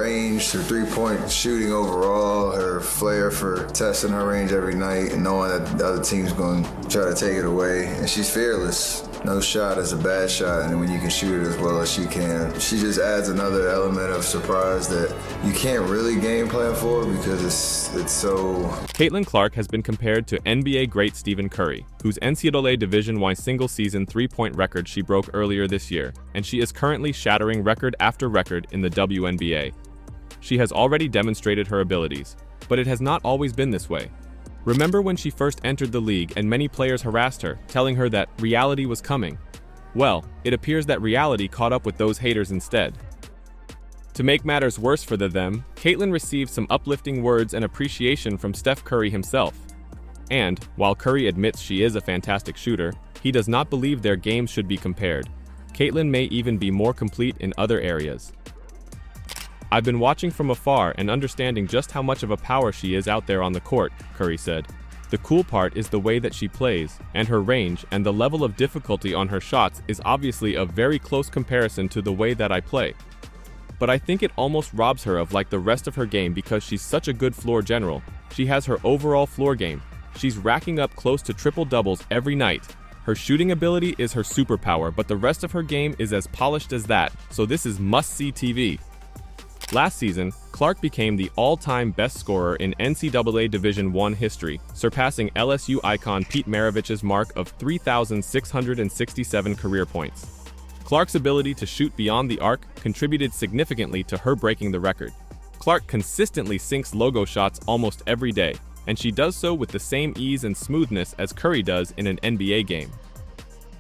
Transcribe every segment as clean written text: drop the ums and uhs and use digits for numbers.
range, her three-point shooting overall, her flair for testing her range every night and knowing that the other team's going to try to take it away. And she's fearless. No shot is a bad shot, and when you can shoot it as well as she can, she just adds another element of surprise that you can't really game plan for because it's so... Caitlin Clark has been compared to NBA great Stephen Curry, whose NCAA Division I single-season three-point record she broke earlier this year, and she is currently shattering record after record in the WNBA. She has already demonstrated her abilities, but it has not always been this way. Remember when she first entered the league and many players harassed her, telling her that reality was coming? Well, it appears that reality caught up with those haters instead. To make matters worse for them, Caitlin received some uplifting words and appreciation from Steph Curry himself. And, while Curry admits she is a fantastic shooter, he does not believe their games should be compared. Caitlin may even be more complete in other areas. "I've been watching from afar and understanding just how much of a power she is out there on the court," Curry said. "The cool part is the way that she plays, and her range and the level of difficulty on her shots is obviously a very close comparison to the way that I play. But I think it almost robs her of like the rest of her game because she's such a good floor general. She has her overall floor game. She's racking up close to triple-doubles every night. Her shooting ability is her superpower, but the rest of her game is as polished as that, so this is must-see TV." Last season, Clark became the all-time best scorer in NCAA Division I history, surpassing LSU icon Pete Maravich's mark of 3,667 career points. Clark's ability to shoot beyond the arc contributed significantly to her breaking the record. Clark consistently sinks logo shots almost every day, and she does so with the same ease and smoothness as Curry does in an NBA game.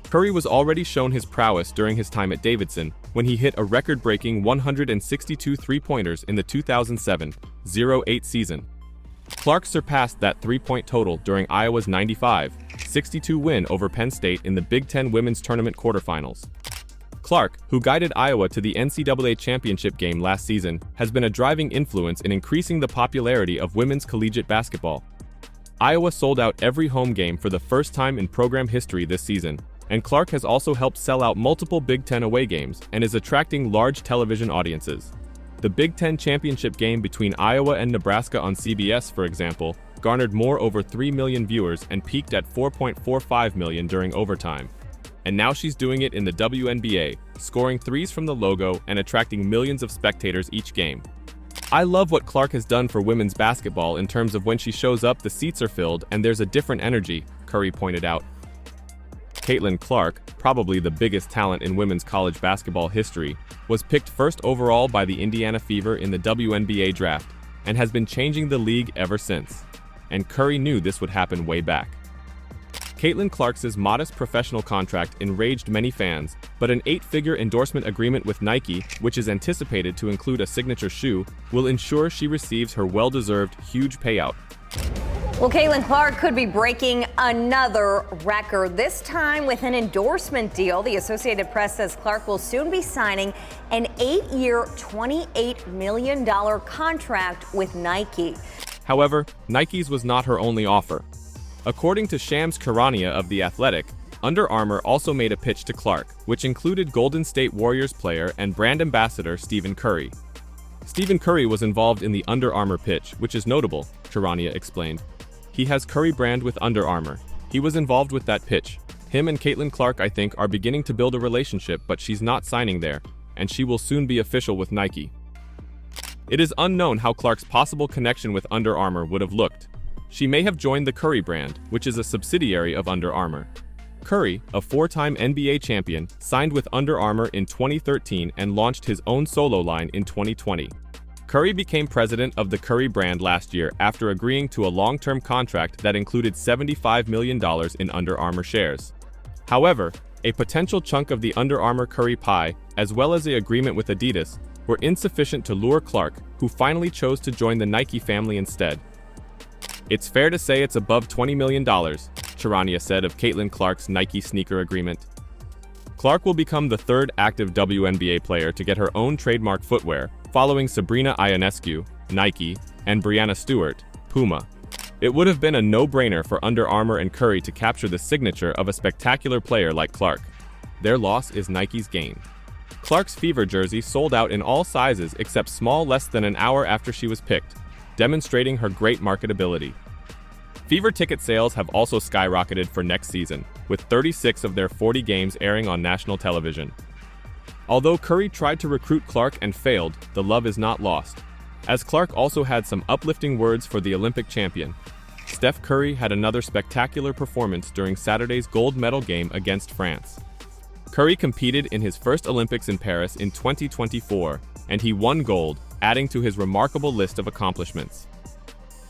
Curry was already shown his prowess during his time at Davidson, when he hit a record-breaking 162 three-pointers in the 2007-08 season. Clark surpassed that three-point total during Iowa's 95-62 win over Penn State in the Big Ten Women's Tournament quarterfinals. Clark, who guided Iowa to the NCAA championship game last season, has been a driving influence in increasing the popularity of women's collegiate basketball. Iowa sold out every home game for the first time in program history this season, and Clark has also helped sell out multiple Big Ten away games and is attracting large television audiences. The Big Ten championship game between Iowa and Nebraska on CBS, for example, garnered more over 3 million viewers and peaked at 4.45 million during overtime. And now she's doing it in the WNBA, scoring threes from the logo and attracting millions of spectators each game. "I love what Clark has done for women's basketball in terms of when she shows up, the seats are filled and there's a different energy," Curry pointed out. Caitlin Clark, probably the biggest talent in women's college basketball history, was picked first overall by the Indiana Fever in the WNBA draft and has been changing the league ever since. And Curry knew this would happen way back. Caitlin Clark's modest professional contract enraged many fans, but an 8-figure endorsement agreement with Nike, which is anticipated to include a signature shoe, will ensure she receives her well-deserved huge payout. Well, Caitlin Clark could be breaking another record, this time with an endorsement deal. The Associated Press says Clark will soon be signing an 8-year, $28 million contract with Nike. However, Nike's was not her only offer. According to Shams Charania of The Athletic, Under Armour also made a pitch to Clark, which included Golden State Warriors player and brand ambassador Stephen Curry. Stephen Curry was involved in the Under Armour pitch, which is notable, Charania explained. He has Curry brand with Under Armour. He was involved with that pitch. Him and Caitlin Clark, I think, are beginning to build a relationship, but she's not signing there, and she will soon be official with Nike. It is unknown how Clark's possible connection with Under Armour would have looked. She may have joined the Curry brand, which is a subsidiary of Under Armour. Curry, a 4-time NBA champion, signed with Under Armour in 2013 and launched his own solo line in 2020. Curry became president of the Curry brand last year after agreeing to a long-term contract that included $75 million in Under Armour shares. However, a potential chunk of the Under Armour Curry pie, as well as the agreement with Adidas, were insufficient to lure Clark, who finally chose to join the Nike family instead. "It's fair to say it's above $20 million, Charania said of Caitlin Clark's Nike sneaker agreement. Clark will become the third active WNBA player to get her own trademark footwear, following Sabrina Ionescu, Nike, and Breanna Stewart, Puma. It would have been a no-brainer for Under Armour and Curry to capture the signature of a spectacular player like Clark. Their loss is Nike's gain. Clark's Fever jersey sold out in all sizes except small less than an hour after she was picked, demonstrating her great marketability. Fever ticket sales have also skyrocketed for next season, with 36 of their 40 games airing on national television. Although Curry tried to recruit Clark and failed, the love is not lost, as Clark also had some uplifting words for the Olympic champion. Steph Curry had another spectacular performance during Saturday's gold medal game against France. Curry competed in his first Olympics in Paris in 2024, and he won gold, adding to his remarkable list of accomplishments.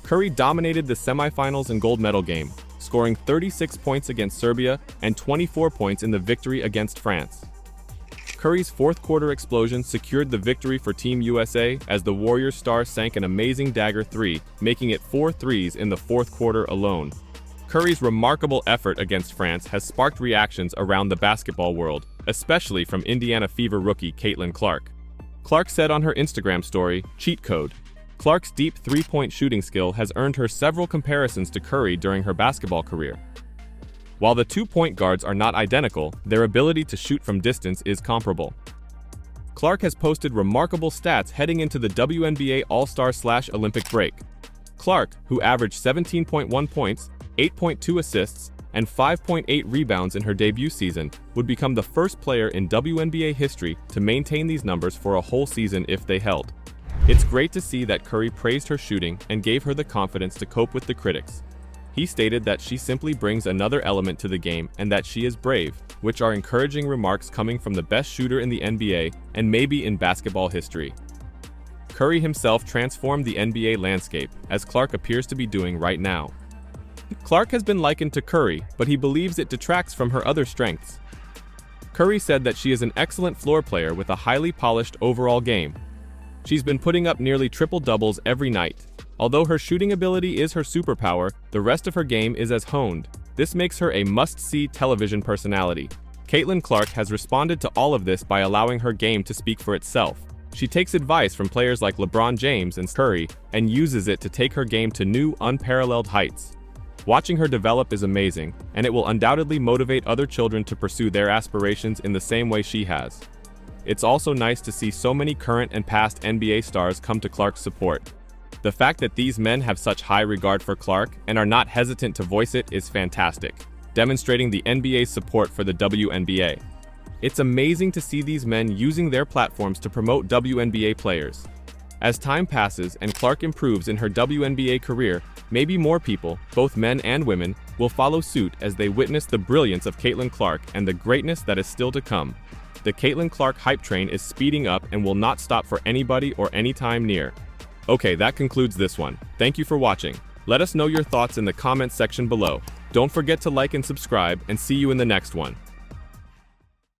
Curry dominated the semifinals and gold medal game, scoring 36 points against Serbia and 24 points in the victory against France. Curry's fourth-quarter explosion secured the victory for Team USA as the Warriors star sank an amazing dagger three, making it 4 threes in the fourth quarter alone. Curry's remarkable effort against France has sparked reactions around the basketball world, especially from Indiana Fever rookie Caitlin Clark. Clark said on her Instagram story, "Cheat code." Clark's deep three-point shooting skill has earned her several comparisons to Curry during her basketball career. While the two-point guards are not identical, their ability to shoot from distance is comparable. Clark has posted remarkable stats heading into the WNBA All-Star/Olympic break. Clark, who averaged 17.1 points, 8.2 assists, and 5.8 rebounds in her debut season, would become the first player in WNBA history to maintain these numbers for a whole season if they held. It's great to see that Curry praised her shooting and gave her the confidence to cope with the critics. He stated that she simply brings another element to the game and that she is brave, which are encouraging remarks coming from the best shooter in the NBA and maybe in basketball history. Curry himself transformed the NBA landscape, as Clark appears to be doing right now. Clark has been likened to Curry, but he believes it detracts from her other strengths. Curry said that she is an excellent floor player with a highly polished overall game. She's been putting up nearly triple-doubles every night. Although her shooting ability is her superpower, the rest of her game is as honed. This makes her a must-see television personality. Caitlin Clark has responded to all of this by allowing her game to speak for itself. She takes advice from players like LeBron James and Curry and uses it to take her game to new, unparalleled heights. Watching her develop is amazing, and it will undoubtedly motivate other children to pursue their aspirations in the same way she has. It's also nice to see so many current and past NBA stars come to Clark's support. The fact that these men have such high regard for Clark and are not hesitant to voice it is fantastic, demonstrating the NBA's support for the WNBA. It's amazing to see these men using their platforms to promote WNBA players. As time passes and Clark improves in her WNBA career, maybe more people, both men and women, will follow suit as they witness the brilliance of Caitlin Clark and the greatness that is still to come. The Caitlin Clark hype train is speeding up and will not stop for anybody or any time near. Okay, that concludes this one. Thank you for watching. Let us know your thoughts in the comments section below. Don't forget to like and subscribe, and see you in the next one.